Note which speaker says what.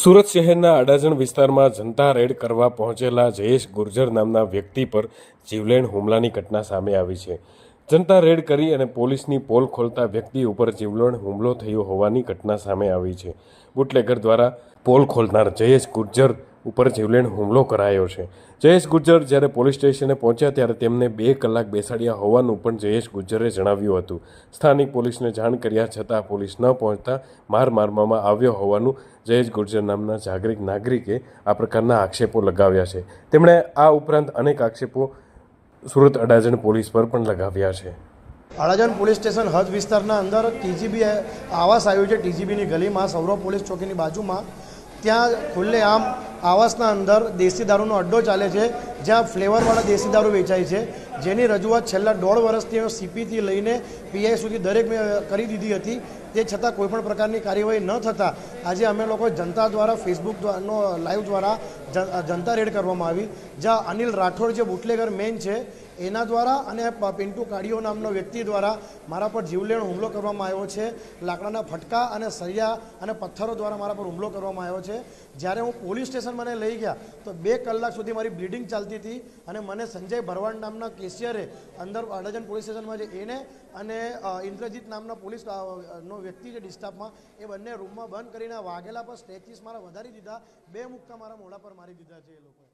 Speaker 1: સુરત શહેરના અડાજણ વિસ્તારમાં જનતા રેડ કરવા પહોંચેલા જયેશ ગુર્જર નામના વ્યક્તિ પર જીવલેણ હુમલાની ઘટના સામે આવી છે. જનતા રેડ કરી અને પોલીસની પોલ ખોલતા વ્યક્તિ ઉપર જીવલેણ હુમલો થયો હોવાની ઘટના સામે આવી છે. બુટલેગર દ્વારા પોલ ખોલનાર જયેશ ગુર્જર ઉપર જીવલેણ હુમલો કરાયો છે. જયેશ ગુર્જર જ્યારે પોલીસ સ્ટેશને પહોંચ્યા ત્યારે તેમને 2 કલાક બેસાડ્યા હોવાનું પણ જયેશ ગુર્જરે જણાવ્યું હતું. સ્થાનિક પોલીસને જાણ કર્યા છતાં પોલીસ ન પહોંચતા માર મારવામાં આવ્યો હોવાનું જયેશ ગુર્જર નામના જાગૃત નાગરિકે આ પ્રકારના આક્ષેપો લગાવ્યા છે. તેમણે આ ઉપરાંત અનેક આક્ષેપો સુરત અડાજણ પોલીસ પર પણ લગાવ્યા છે.
Speaker 2: અડાજણ પોલીસ સ્ટેશન હદ વિસ્તારના અંદર ટીજીબી આવાસ આવ્યું છે. ટીજીબીની ગલીમાં સૌરવ પોલીસ ચોકીની બાજુમાં ત્યાં ખુલ્લેઆમ આવાસના અંદર દેશી દારૂનો અડ્ડો ચાલે છે, જ્યાં ફ્લેવરવાળા દેશી દારૂ વેચાય છે, જેની રજૂઆત છેલ્લા 1.5 વર્ષથી સીપીથી લઈને પીઆઈ સુધી દરેક મેં કરી દીધી હતી. તે છતાં કોઈપણ પ્રકારની કાર્યવાહી ન થતાં આજે અમે લોકો જનતા દ્વારા ફેસબુકનો લાઈવ દ્વારા જનતા રેડ કરવામાં આવી, જ્યાં અનિલ રાઠોડ જે બુટલેગર મેન છે એના દ્વારા અને પિન્ટુ કાડિયો નામનો વ્યક્તિ દ્વારા મારા પર જીવલેણ હુમલો કરવામાં આવ્યો છે. લાકડાના ફટકા અને સળિયા અને પથ્થરો દ્વારા મારા પર હુમલો કરવામાં આવ્યો છે. જ્યારે હું પોલીસ સ્ટેશન મને લઈ ગયા તો 2 કલાક સુધી મારી બ્લીડિંગ ચાલતી હતી અને મને સંજય ભરવાડ નામના કેશિયરે અંદર અડાજણ પોલીસ સ્ટેશનમાં જે એને અને ઇન્દ્રજીત નામના પોલીસનો વ્યક્તિ છે ડિસ્ટાફમાં, એ બંને રૂમમાં બંધ કરીને વાગેલા પર સ્ટેચીસ મારા વધારી દીધા, 2 મુક્કા મારા મોઢા પર મારી દીધા છે એ લોકોએ.